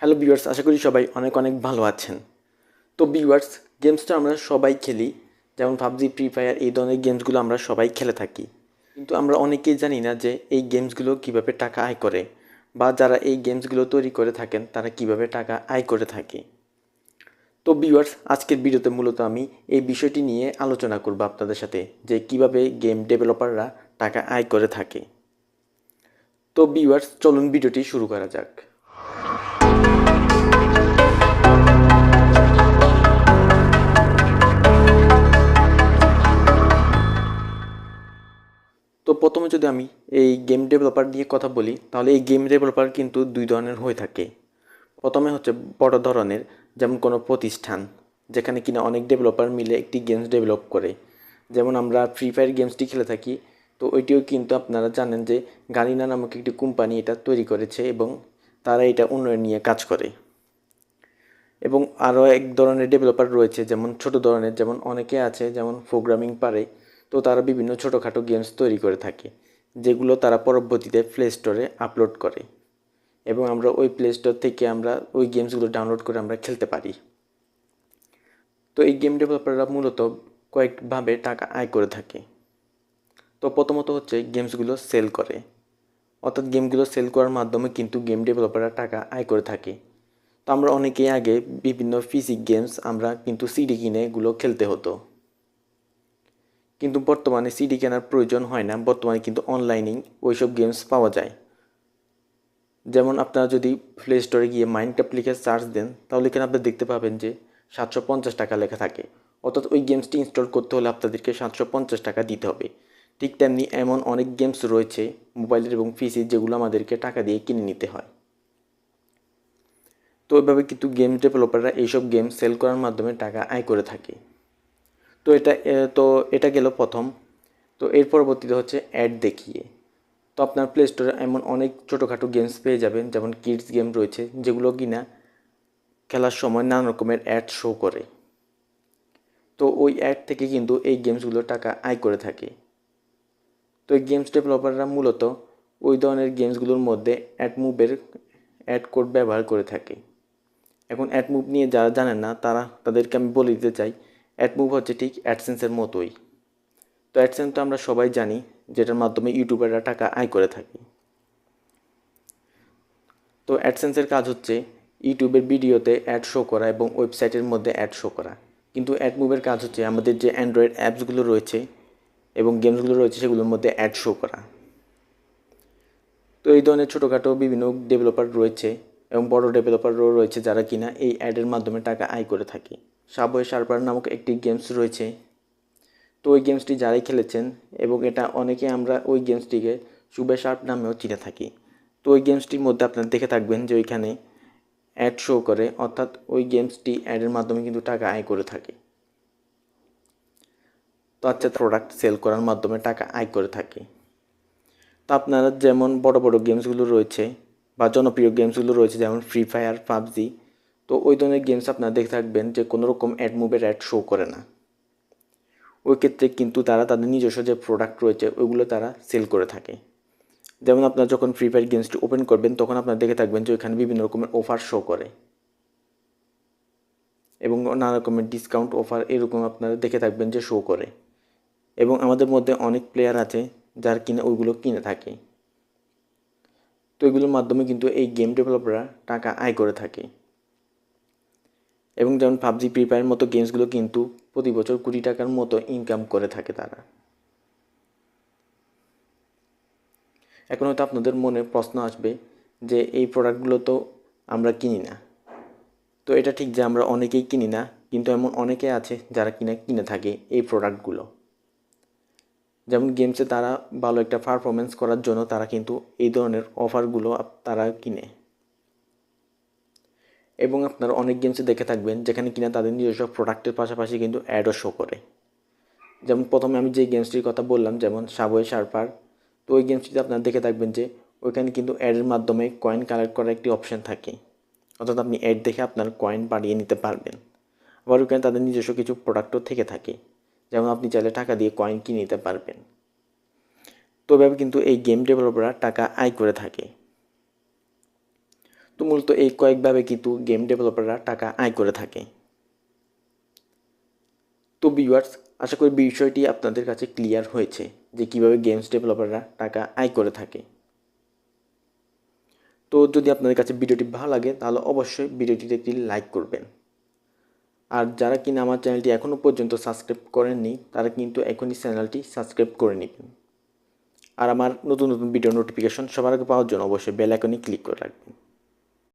Hello viewers, আশা করি সবাই অনেক অনেক ভালো আছেন। তো ভিউয়ার্স, গেমসটা আমরা সবাই খেলি, যেমন পাবজি, ফ্রি ফায়ার এই ধরনের গেমসগুলো আমরা সবাই খেলে থাকি। কিন্তু আমরা অনেকেই জানি না যে এই গেমসগুলো কিভাবে টাকা আয় করে, বা যারা এই গেমসগুলো তৈরি করে থাকেন তারা কিভাবে টাকা আয় করে থাকে। তো ভিউয়ার্স, আজকের ভিডিওতে মূলত আমি এই বিষয়টি নিয়ে আলোচনা করব আপনাদের সাথে, যে কিভাবে গেম ডেভেলপাররা টাকা আয় করে থাকে। তো ভিউয়ার্স, চলুন ভিডিওটি শুরু করা যাক। তো প্রথমে যদি আমি এই গেম ডেভেলপার নিয়ে কথা বলি, তাহলে এই গেম ডেভেলপার কিন্তু দুই ধরনের হয়ে থাকে। প্রথমে হচ্ছে বড় ধরনের, যেমন কোনো প্রতিষ্ঠান যেখানে কিনা অনেক ডেভেলপার মিলে একটি গেমস ডেভেলপ করে। যেমন আমরা ফ্রি ফায়ার গেমসটি খেলে থাকি, তো ওইটিও কিন্তু আপনারা জানেন যে গারিনা নামক একটি কোম্পানি এটা তৈরি করেছে এবং তারা এটা উন্নয়ন নিয়ে কাজ করে। এবং আরও এক ধরনের ডেভেলপার রয়েছে, যেমন ছোট ধরনের, যেমন অনেকে আছে যেমন প্রোগ্রামিং পারে, তো তারা বিভিন্ন ছোটোখাটো গেমস তৈরি করে থাকে, যেগুলো তারা পরবর্তীতে প্লে স্টোরে আপলোড করে এবং আমরা ওই প্লে স্টোর থেকে আমরা ওই গেমসগুলো ডাউনলোড করে আমরা খেলতে পারি। তো এই গেম ডেভেলপাররা মূলত কয়েকভাবে টাকা আয় করে থাকে। তো প্রথমত হচ্ছে গেমসগুলো সেল করে, অর্থাৎ গেমগুলো সেল করার মাধ্যমে কিন্তু গেম ডেভেলপাররা টাকা আয় করে থাকে। তো আমরা অনেকেই আগে বিভিন্ন ফিজিক গেমস আমরা কিন্তু সিডি কিনে এগুলো খেলতে হতো, কিন্তু বর্তমানে সিডি কেনার প্রয়োজন হয় না। বর্তমানে কিন্তু অনলাইনেই ওইসব গেমস পাওয়া যায়। যেমন আপনারা যদি প্লে স্টোরে গিয়ে মাইনক্রাফট লিখে সার্চ দেন, তাহলে এখানে আপনি দেখতে পাবেন যে 750 টাকা লেখা থাকে, অর্থাৎ ওই গেমসটি ইনস্টল করতে হলে আপনাদেরকে 750 টাকা দিতে হবে। ঠিক তেমনি এমন অনেক গেমস রয়েছে মোবাইলের এবং পিসি, যেগুলো আমাদেরকে টাকা দিয়ে কিনে নিতে হয়। তো এভাবে কিন্তু গেম ডেভেলপাররা এইসব গেম সেল করার মাধ্যমে টাকা আয় করে থাকে। তো এটা গেল প্রথম। তো এর পরবর্তীতে হচ্ছে অ্যাড দেখিয়ে। তো আপনার প্লে স্টোরে এমন অনেক ছোটোখাটো গেমস পেয়ে যাবেন, যেমন কিডস গেম রয়েছে, যেগুলো কিনা খেলার সময় নানা রকমের অ্যাড শো করে। তো ওই অ্যাড থেকে কিন্তু এই গেমসগুলো টাকা আয় করে থাকে। তো এই গেমস ডেভেলপাররা মূলত ওই ধরনের গেমসগুলোর মধ্যে অ্যাড কোড ব্যবহার করে থাকে। এখন অ্যাড মুভ নিয়ে যারা জানেন না, তাদেরকে আমি বলে দিতে চাই, অ্যাড মুভ হচ্ছে ঠিক অ্যাডসেন্সের মতোই। তো অ্যাডসেন্স তো আমরা সবাই জানি, যেটার মাধ্যমে ইউটিউবাররা টাকা আয় করে থাকে। তো অ্যাডসেন্সের কাজ হচ্ছে ইউটিউবের ভিডিওতে অ্যাড শো করা এবং ওয়েবসাইটের মধ্যে অ্যাড শো করা। কিন্তু অ্যাড মুভের কাজ হচ্ছে আমাদের যে অ্যান্ড্রয়েড অ্যাপসগুলো রয়েছে এবং গেমসগুলো রয়েছে সেগুলোর মধ্যে অ্যাড শো করা। তো এই ধরনের ছোটোখাটো বিভিন্ন ডেভেলপার রয়েছে এবং বড় ডেভেলপারও রয়েছে, যারা কিনা এই অ্যাডের মাধ্যমে টাকা আয় করে থাকে। সাবওয়ে সার্ফার নামক একটি গেমস রয়েছে। তো ওই গেমসটি যারাই খেলেছেন, এবং এটা অনেকে আমরা ওই গেমসটিকে সুবে শার্প নামেও চিনে থাকি। তো ওই গেমসটির মধ্যে আপনারা দেখে থাকবেন যে ওইখানে অ্যাড শো করে, অর্থাৎ ওই গেমসটি অ্যাডের মাধ্যমে কিন্তু টাকা আয় করে থাকে। তো আচ্ছা, প্রোডাক্ট সেল করার মাধ্যমে টাকা আয় করে থাকে। তো আপনারা যেমন বড় বড় গেমসগুলো রয়েছে বা জনপ্রিয় গেমসগুলো রয়েছে, যেমন ফ্রি ফায়ার, পাবজি, তো ওই ধরনের গেমস আপনারা দেখে থাকবেন যে কোনো রকম অ্যাড শো করে না। ওই ক্ষেত্রে কিন্তু তারা তাদের নিজস্ব যে প্রোডাক্ট রয়েছে ওইগুলো তারা সেল করে থাকে। যেমন আপনারা যখন ফ্রি ফায়ার গেমসটি ওপেন করবেন, তখন আপনারা দেখে থাকবেন যে ওইখানে বিভিন্ন রকমের অফার শো করে এবং নানা রকমের ডিসকাউন্ট অফার এরকম আপনারা দেখে থাকবেন যে শো করে। এবং আমাদের মধ্যে অনেক প্লেয়ার আছে যার কিনা ওইগুলো কিনে থাকে। তো এগুলোর মাধ্যমে কিন্তু এই গেম ডেভেলপাররা টাকা আয় করে থাকে। এবং যেমন পাবজি, ফ্রি ফায়ারের মতো গেমসগুলো কিন্তু প্রতি বছর কোটি টাকার মতো ইনকাম করে থাকে তারা। এখন হয়তো আপনাদের মনে প্রশ্ন আসবে যে এই প্রোডাক্টগুলো তো আমরা কিনি না। তো এটা ঠিক যে আমরা অনেকেই কিনি না, কিন্তু এমন অনেকে আছে যারা কিনে থাকে এই প্রোডাক্টগুলো। যেমন গেমসে তারা ভালো একটা পারফরমেন্স করার জন্য তারা কিন্তু এই ধরনের অফারগুলো তারা কিনে। এবং আপনারা অনেক গেমসে দেখে থাকবেন যেখানে কিনা তাদের নিজস্ব প্রোডাক্টের পাশাপাশি কিন্তু অ্যাডও শো করে। যেমন প্রথমে আমি যে গেমসটির কথা বললাম, যেমন সাবওয়ে সার্ফার, তো ওই গেমসটিতে আপনারা দেখে থাকবেন যে ওইখানে কিন্তু অ্যাডের মাধ্যমে কয়েন কালেক্ট করার একটি অপশান থাকে, অর্থাৎ আপনি অ্যাড দেখে আপনার কয়েন বাড়িয়ে নিতে পারবেন। আবার ওইখানে তাদের নিজস্ব কিছু প্রোডাক্টও থেকে থাকে, যেমন আপনি চাইলে টাকা দিয়ে কয়েন কিনে নিতে পারবেন। তো এভাবে কিন্তু এই গেম ডেভেলপাররা টাকা আয় করে থাকে। তো মূলত এই কয়েকভাবে কিন্তু গেম ডেভেলপাররা টাকা আয় করে থাকে। তো ভিউয়ার্স, আশা করি বিষয়টি আপনাদের কাছে ক্লিয়ার হয়েছে যে কীভাবে গেমস ডেভেলপাররা টাকা আয় করে থাকে। তো যদি আপনাদের কাছে ভিডিওটি ভালো লাগে তাহলে অবশ্যই ভিডিওটিতে একটি লাইক করবেন। আর যারা কিনা আমার চ্যানেলটি এখনও পর্যন্ত সাবস্ক্রাইব করেননি তারা কিন্তু এখনই চ্যানেলটি সাবস্ক্রাইব করে নেবেন। আর আমার নতুন নতুন ভিডিও নোটিফিকেশন সবার আগে পাওয়ার জন্য অবশ্যই বেল আইকনে ক্লিক করে রাখবেন।